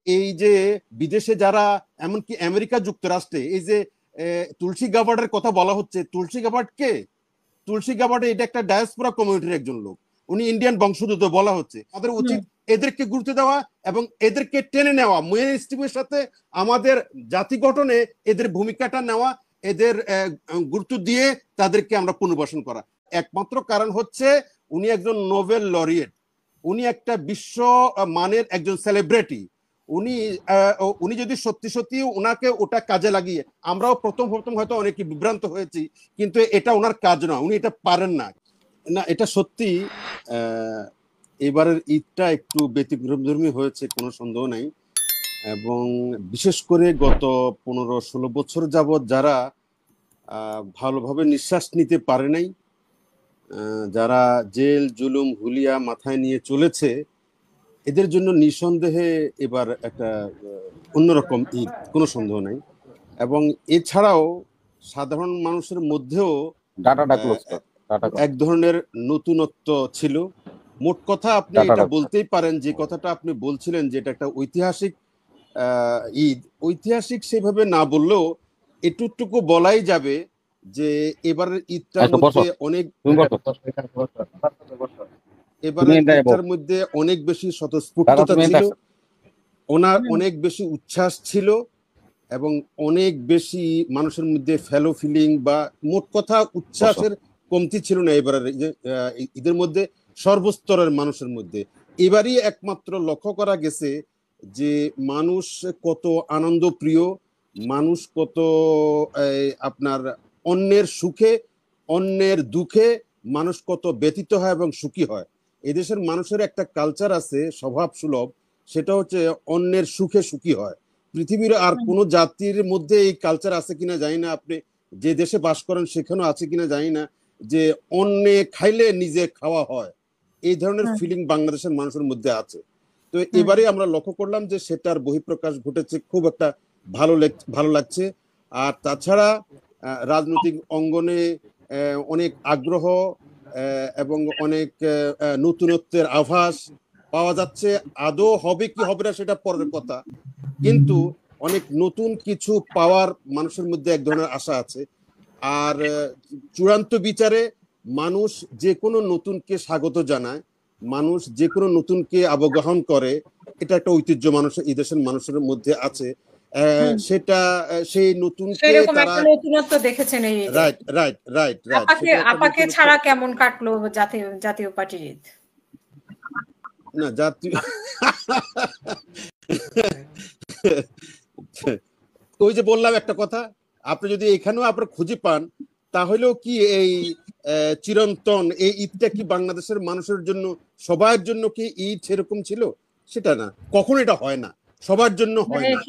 এই যে বিদেশে যারা, এমনকি আমেরিকা যুক্তরাষ্ট্রে এই যে তুলসী গাবার্ডের কথা বলা হচ্ছে, তুলসী গাবার্ড কে? তুলসী গাবার্ড এটা একটা ডায়াসপোরা কমিউনিটির একজন লোক, উনি ইন্ডিয়ান বংশোদ্ভূত বলা হচ্ছে। আমাদের উচিত এদেরকে গুরুত্ব দেওয়া এবং এদেরকে টেনে নেওয়া, মেইন স্ট্রিমের সাথে আমাদের জাতি গঠনে এদের ভূমিকাটা নেওয়া, এদের গুরুত্ব দিয়ে তাদেরকে আমরা পুনর্বাসন করা। একমাত্র কারণ হচ্ছে উনি একজন নোবেল লরিয়েট, উনি একটা বিশ্ব মানের একজন সেলিব্রিটি। উনি উনি যদি সত্যি সত্যি ওনাকে ওটা কাজে লাগিয়ে, আমরাও প্রথম প্রথম হয়তো অনেকে বিভ্রান্ত হয়েছি, কিন্তু এটা ওনার কাজ না, উনি এটা পারেন না। না, এটা সত্যি এবারের ঈদটা একটু ব্যতিক্রমধর্মী হয়েছে, কোনো সন্দেহ নাই। এবং বিশেষ করে গত 15-16 বছর যাবৎ যারা ভালোভাবে নিঃশ্বাস নিতে পারে নাই, যারা জেল জুলুম হুলিয়া মাথায় নিয়ে চলেছে, এদের জন্য নিঃসন্দেহে এবার একটা অন্যরকম ঈদ, কোনো সন্দেহ নাই। এবং এছাড়াও সাধারণ মানুষের মধ্যেও এক ধরনের নতুনত্ব ছিল। মোট কথা আপনি এটা বলতেই পারেন, যে কথাটা আপনি বলছিলেন যে এটা একটা ঐতিহাসিক ঈদ, ঐতিহাসিক সেভাবে না বললেও এটুকু বলাই যাবে যে এবারের ঈদটার মধ্যে অনেক বেশি স্বতঃস্ফূর্ততা ছিল, ওনার অনেক বেশি উচ্ছ্বাস ছিল, এবং অনেক বেশি মানুষের মধ্যে ফেলো ফিলিং বা মোট কথা উচ্ছ্বাসের কমতি ছিল না এবারের ঈদের মধ্যে সর্বস্তরের মানুষের মধ্যে। এবারই একমাত্র লক্ষ্য করা গেছে যে মানুষ কত আনন্দ প্রিয়, মানুষ কত আপনার অন্যের সুখে অন্যের দুঃখে মানুষ কত ব্যতীত হয় এবং সুখী হয়। এদেশের মানুষের একটা কালচার আছে স্বভাব সুলভ, সেটা হচ্ছে অন্যের সুখে সুখী হয়। পৃথিবীর আর কোন জাতির মধ্যে এই কালচার আছে কিনা জানি না, আপনি যে দেশে বাস করেন সেখানেও আছে কিনা জানি না, যে অন্যে খাইলে নিজে খাওয়া হয়, এই ধরনের ফিলিং বাংলাদেশের মানুষের মধ্যে আছে। তো এবারে আমরা লক্ষ্য করলাম যে সেটার বহিঃপ্রকাশ ঘটেছে, খুব একটা ভালো লাগছে। আর তাছাড়া রাজনৈতিক অঙ্গনে অনেক আগ্রহ এবং অনেক নতুনত্বের আভাস পাওয়া যাচ্ছে। আদৌ হবে কি হবে না সেটা পরের কথা, কিন্তু অনেক নতুন কিছু পাওয়ার মানুষের মধ্যে এক ধরনের আশা আছে। আর চূড়ান্ত বিচারে মানুষ যে কোনো নতুনকে স্বাগত জানায়, মানুষ যে কোনো নতুনকে আবগ্রহণ করে, এটা একটা ঐতিহ্য মানুষের, এই দেশের মানুষের মধ্যে আছে। সেটা সেই নতুনকে তারা নতুনত্ব দেখেছেন। এই রাইট রাইট রাইট রাইট আপাকে ছাড়া কেমন কাটলো জাতীয় পার্টির ঈদ? না, জাতীয় ওই যে বললাম একটা কথা, আপনি যদি এখানেও আপনার খুঁজে পান, তাহলেও কি এই চিরন্তন এই ঈদটা কি বাংলাদেশের মানুষের জন্য, সবার জন্য কি ঈদ সেরকম ছিল? সেটা না, কখনো এটা হয় না, সবার জন্য হয় না।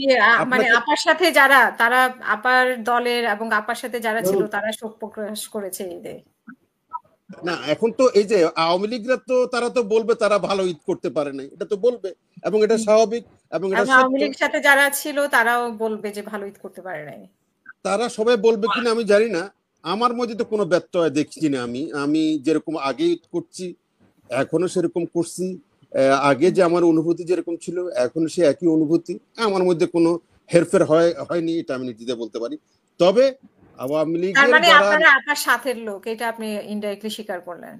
মানে আপার সাথে যারা, তারা আপার দলের এবং আপার সাথে যারা ছিল তারা শোক প্রকাশ করেছে ঈদে। না, এখন তো এই যে আওয়ামী লীগরা তো তারা তো বলবে তারা ভালো ঈদ করতে পারে নাই, এটা তো বলবে, এবং এটা স্বাভাবিক, এবং এটা সত্য। আওয়ামী লীগের সাথে যারা ছিল তারাও বলবে যে ভালো ঈদ করতে পারে নাই। তারা সবাই বলবে কিনা আমি জানি না, আমার মধ্যে তো কোনো ব্যত্যয় দেখছি না। আমি যেরকম আগে ঈদ করছি এখনো সেরকম করছি, আগে যে আমার অনুভূতি যেরকম ছিল এখন সে একই অনুভূতি, আমার মধ্যে কোনো হেরফের হয়নি, এটা আমি নিজে বলতে পারি। তবে আওয়ামী লীগের যারা আপনার সাথের লোক, এটা আপনি ইনডাইরেক্টলি স্বীকার করলেন।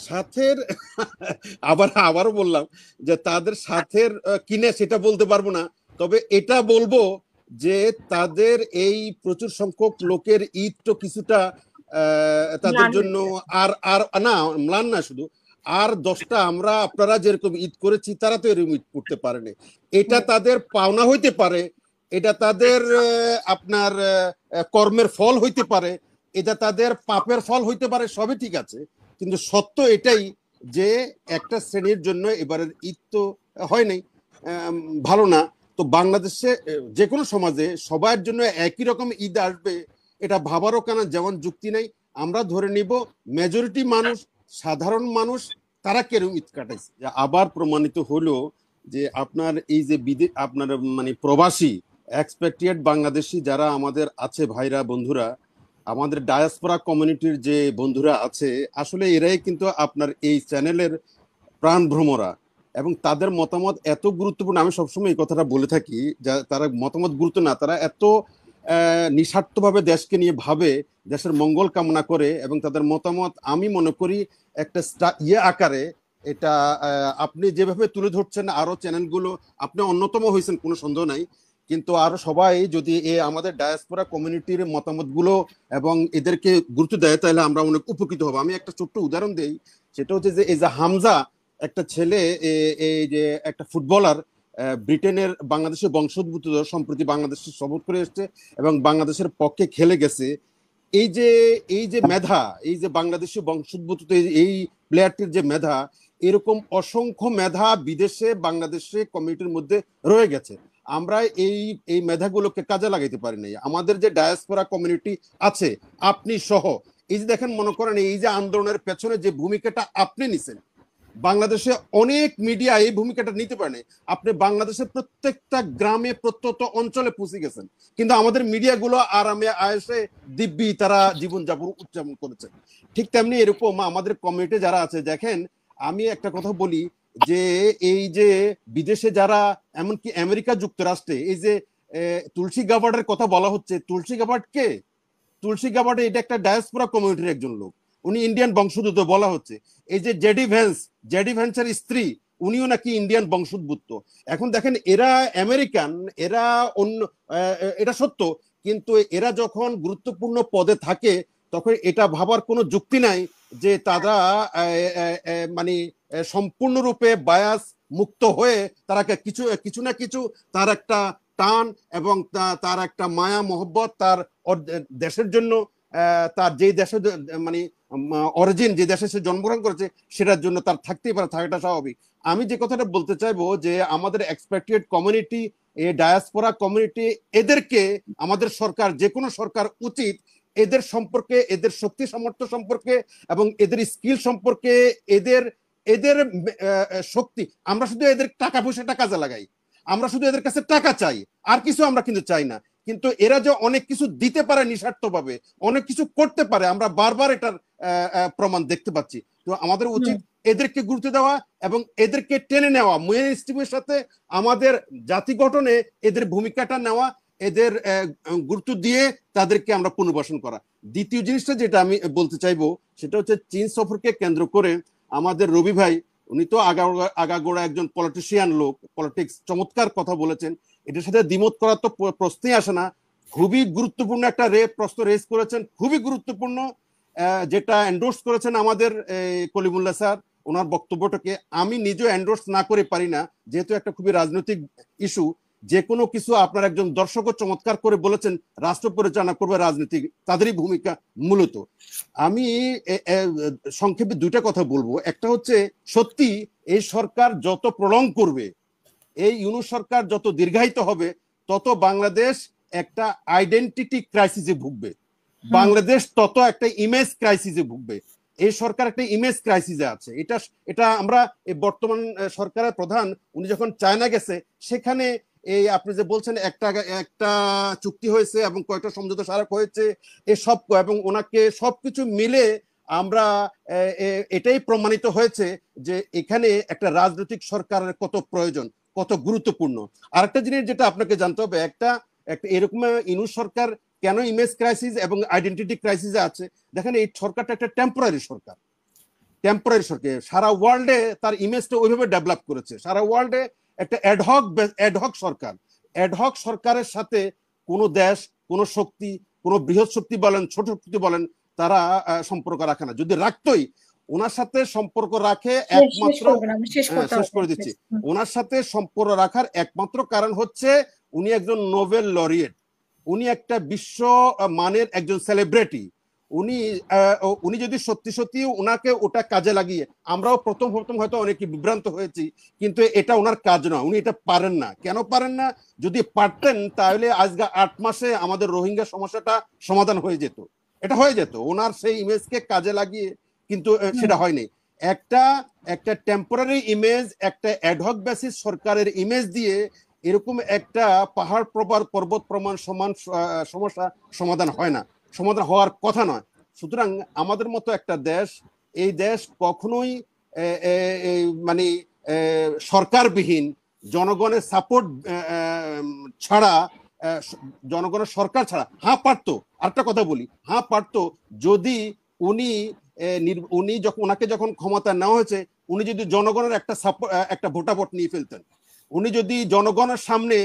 সাথের আবারও বললাম যে তাদের সাথের কিনে সেটা বলতে পারবো না, তবে এটা বলবো যে তাদের এই প্রচুর সংখ্যক লোকের ঈদ তো কিছুটা তাদের জন্য আর আর না ম্লান না, শুধু আর 10টা আমরা আপনারা যেরকম ঈদ করেছি তারা তো এরকম ঈদ করতে পারেনি। এটা তাদের পাওনা হইতে পারে, এটা তাদের আপনার কর্মের ফল হইতে পারে, এটা তাদের পাপের ফল হইতে পারে, সবই ঠিক আছে, কিন্তু সত্য এটাই যে একটা শ্রেণীর জন্য এবারের ঈদ তো হয় নাই, ভালো না। তো বাংলাদেশে যে কোনো সমাজে সবার জন্য একই রকম ঈদ আসবে এটা ভাবারও কেন যেমন যুক্তি নাই। আমরা ধরে নিব মেজরিটি মানুষ, সাধারণ মানুষ, তারা কেরম ঈদ কাটাইছে। আবার প্রমাণিত হলো যে আপনার এই যে আপনার মানে প্রবাসী এক্সপেক্টেড বাংলাদেশি যারা আমাদের আছে, ভাইরা বন্ধুরা, আমাদের ডায়াসপোরা কমিউনিটির যে বন্ধুরা আছে, আসলে এরাই কিন্তু আপনার এই চ্যানেলের প্রাণ ভ্রমরা। এবং তাদের মতামত এত গুরুত্বপূর্ণ, আমি সবসময় এই কথাটা বলে থাকি, যা তারা মতামত গুরুত্ব না, তারা এত নিঃস্বার্থভাবে দেশকে নিয়ে ভাবে, দেশের মঙ্গল কামনা করে, এবং তাদের মতামত আমি মনে করি একটা আকারে এটা আপনি যেভাবে তুলে ধরছেন, আরো চ্যানেলগুলো, আপনি অন্যতম হয়েছেন কোনো সন্দেহ নাই, কিন্তু আরো সবাই যদি আমাদের ডায়াসপোরা কমিউনিটির মতামতগুলো এবং এদেরকে গুরুত্ব দেয়, তাহলে আমরা অনেক উপকৃত হব। আমি একটা ছোট্ট উদাহরণ দেই, সেটা হচ্ছে যে এই যে হামজা একটা ছেলে, এই যে একটা ফুটবলার, ব্রিটেনের বাংলাদেশের বংশোদ্ভূত, সম্প্রতি বাংলাদেশে সফর করে এসছে এবং বাংলাদেশের পক্ষে খেলে গেছে। এই যে মেধা, এই যে বাংলাদেশি বংশোদ্ভূত এই প্লেয়ারটির যে মেধা, এরকম অসংখ্য মেধা বিদেশে বাংলাদেশে কমিউনিটির মধ্যে রয়ে গেছে। আমরা এই মেধাগুলোকে কাজে লাগাইতে পারি নাই। আমাদের যে ডায়াসপোরা কমিউনিটি আছে, আপনি সহ, এই যে দেখেন, মনে করেন এই যে আন্দোলনের পেছনে যে ভূমিকাটা আপনি নিছেন, বাংলাদেশে অনেক মিডিয়া এই ভূমিকাটা নিতে পারে। আপনি বাংলাদেশের প্রত্যেকটা গ্রামে, প্রত্যন্ত অঞ্চলে পৌঁছে গেছেন, কিন্তু আমাদের মিডিয়াগুলো আরামে আয়েসে দিব্যি তারা জীবনযাপন উদযাপন করেছে। ঠিক তেমনি এরকম আমাদের কমিউনিটি যারা আছে, দেখেন আমি একটা কথা বলি, যে এই যে বিদেশে যারা, এমনকি আমেরিকা যুক্তরাষ্ট্রে, এই যে তুলসী গাবার্ডের কথা বলা হচ্ছে, তুলসী গাবার্ড কে? তুলসী গাবার্ড এটা একটা ডায়াসপোরা কমিউনিটির একজন লোক, উনি ইন্ডিয়ান বংশোদ্ভূত বলা হচ্ছে। এই যে জেডি ভ্যান্সের স্ত্রী, উনিও নাকি ইন্ডিয়ান বংশোদ্ভূত। এখন দেখেন, এরা আমেরিকান, এরা অন্য, এটা সত্য, কিন্তু এরা যখন গুরুত্বপূর্ণ পদে থাকে, তখন এটা ভাবার কোনো যুক্তি নাই যে তারা মানে সম্পূর্ণরূপে বায়াস মুক্ত হয়ে তারা কিছু না কিছু, তার একটা টান এবং তার একটা মায়া মহব্বত, তার দেশের জন্য, তার যেই দেশে মানে অরিজিন, যে দেশে সে জন্মগ্রহণ করেছে, সেটার জন্য তার থাকতেই পারে, থাকাটা স্বাভাবিক। আমি যে কথাটা বলতে চাইবো, যে আমাদের এক্সপ্যাট্রিয়েট কমিউনিটি, এই ডায়াসপোরা কমিউনিটি, এদেরকে আমাদের সরকার, যে কোনো সরকার উচিত এদের সম্পর্কে, এদের শক্তি সামর্থ্য সম্পর্কে এবং এদের স্কিল সম্পর্কে, এদের এদের শক্তি, আমরা শুধু এদের টাকা পয়সাটা কাজে লাগাই, আমরা শুধু এদের কাছে টাকা চাই, আর কিছু আমরা কিন্তু চাই না। কিন্তু এরা যে অনেক কিছু দিতে পারে নিঃস্বার্থভাবে, অনেক কিছু করতে পারে, আমরা বারবার এটার প্রমাণ দেখতে পাচ্ছি। তো আমাদের উচিত এদেরকে গুরুত্ব দেওয়া এবং এদেরকে টেনে নেওয়া, মেইন স্ট্রিমের সাথে আমাদের জাতি গঠনে এদের ভূমিকাটা নেওয়া, এদের গুরুত্ব দিয়ে তাদেরকে আমরা পুনর্বাসন করা। দ্বিতীয় জিনিসটা যেটা আমি বলতে চাইবো, সেটা হচ্ছে চীন সফরকে কেন্দ্র করে আমাদের রবি ভাই, উনি তো আগাগোড়া একজন পলিটিশিয়ান লোক, পলিটিক্স চমৎকার কথা বলেছেন, এটার সাথে দ্বিমত করার তো প্রশ্নই আসে না। খুবই গুরুত্বপূর্ণ একটা প্রশ্ন রেজ করেছেন, খুবই গুরুত্বপূর্ণ, যেটা এন্ডোর্স করেছেন আমাদের কলিমুল্লাহ স্যার। ওনার বক্তব্যটাকে আমি নিজেও এন্ডোর্স না করে পারি না, যেহেতু একটা খুবই রাজনৈতিক ইস্যু। যে কোনো কিছু আপনার একজন দর্শকও চমৎকার করে বলেছেন, রাষ্ট্র পরিচালনা করবে রাজনীতি, তাদেরই ভূমিকা মূলত। আমি সংক্ষেপে দুইটা কথা বলবো। একটা হচ্ছে, সত্যি এই সরকার যত প্রলং করবে, এই ইউনূস সরকার যত দীর্ঘায়িত হবে, তত বাংলাদেশ একটা আইডেন্টিটি ক্রাইসিসে ভুগবে, বাংলাদেশ তত একটা ইমেজ ক্রাইসিসে ভুগবে। এই সরকার একটা ইমেজ ক্রাইসিসে আছে। এটা আমরা বর্তমান সরকারের প্রধান, উনি যখন চায়না গেছে, সেখানে এই আপনি যে বলছেন একটা চুক্তি হয়েছে এবং কয়েকটা সমঝোতা স্মারক হয়েছে, এসব এবং ওনাকে সবকিছু মিলে আমরা এটাই প্রমাণিত হয়েছে যে এখানে একটা রাজনৈতিক সরকারের কত প্রয়োজন, কত গুরুত্বপূর্ণ। আরেকটা জিনিস যেটা আপনাকে জানতে হবে, একটা এরকম ইউনূস সরকার কেন ইমেজ ক্রাইসিস এবং আইডেন্টিটি ক্রাইসিসে আছে। দেখেন, এই সরকারটা একটা টেম্পোরারি সরকার, সারা ওয়ার্ল্ডে তার ইমেজটা ওইভাবে ডেভেলপ করেছে, সারা ওয়ার্ল্ডে একটা অ্যাডহক সরকার। অ্যাডহক সরকারের সাথে কোনো দেশ, কোনো শক্তি, কোনো বৃহৎ শক্তি বলেন, ছোট শক্তি বলেন, তারা সম্পর্ক রাখে না। যদি রাখতোই, ওনার সাথে সম্পর্ক রাখে একমাত্র, শেষ করে দিচ্ছি, ওনার সাথে সম্পর্ক রাখার একমাত্র কারণ হচ্ছে উনি একজন নোবেল লরিয়েট, উনি একটা বিশ্ব মানের একজন সেলিব্রিটি। উনি যদি সত্যি সত্যি ওনাকে ওটা কাজে লাগিয়ে, আমরাও প্রথম হয়তো অনেকে বিভ্রান্ত হয়েছি, কিন্তু এটা ওনার কাজ না, উনি এটা পারেন না। কেন পারেন না? যদি পারতেন, তাহলে আজকে 8 মাসে আমাদের রোহিঙ্গা সমস্যাটা সমাধান হয়ে যেত, এটা হয়ে যেত। ওনার সেই ইমেজকে কাজে লাগিয়ে, কিন্তু সেটা হয়নি। একটা টেম্পোরারি ইমেজ, একটা অ্যাডহক বেসিস সরকারের ইমেজ দিয়ে এরকম একটা পাহাড় পর্বত প্রমাণ সমান সমস্যা সমাধান হয় না, সমাধান হওয়ার কথা নয়। সুতরাং আমাদের মতো একটা দেশ, এই দেশ কখনোই মানে সরকারবিহীন, জনগণের সাপোর্ট ছাড়া, জনগণের সরকার ছাড়া, হ্যাঁ পারতো, আরেকটা কথা বলি, হ্যাঁ পারতো যদি উনি যখন, ওনাকে যখন ক্ষমতা নেওয়া হয়েছে, উনি যদি জনগণের একটা ভোটাভোট নিয়ে ফেলতেন, উনি যদি জনগণের সামনে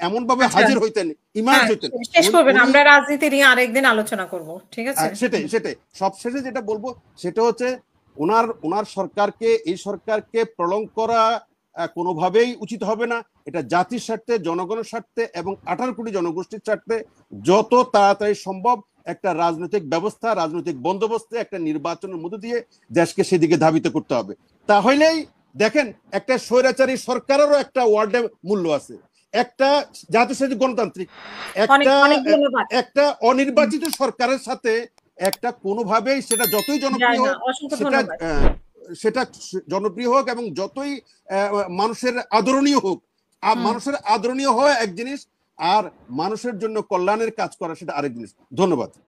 এমন ভাবে হাজির হইতেন, ইমার্জ হইতেন। শেষ করবেন, আমরা রাজনীতি নিয়ে আরেকদিন আলোচনা করব, ঠিক আছে? সেটাই সবশেষে যেটা বলবো সেটা হচ্ছে ওনার সরকারকে, এই সরকারকে প্রলং করা কোনোভাবেই উচিত হবে না। এটা জাতির স্বার্থে, জনগণের স্বার্থে এবং 18 কোটি জনগোষ্ঠীর স্বার্থে যত তাড়াতাড়ি সম্ভব একটা রাজনৈতিক ব্যবস্থা, রাজনৈতিক বন্দোবস্তে একটা নির্বাচনের মধ্য দিয়ে দেশকে সেদিকে ধাবিত করতে হবে। তাহলেই দেখেন, একটা স্বৈরাচারী সরকারেরও একটা ওয়ার্ডে মূল্য আছে, একটা জাতীয় গণতান্ত্রিক, একটা অনির্বাচিত সরকারের সাথে একটা কোনোভাবেই, সেটা যতই জনপ্রিয় হোক, সেটা জনপ্রিয় হোক এবং যতই মানুষের আদরণীয় হোক, মানুষের আদরণীয় হওয়া এক জিনিস, আর মানুষের জন্য কল্যাণের কাজ করা সেটা আরেক জিনিস। ধন্যবাদ।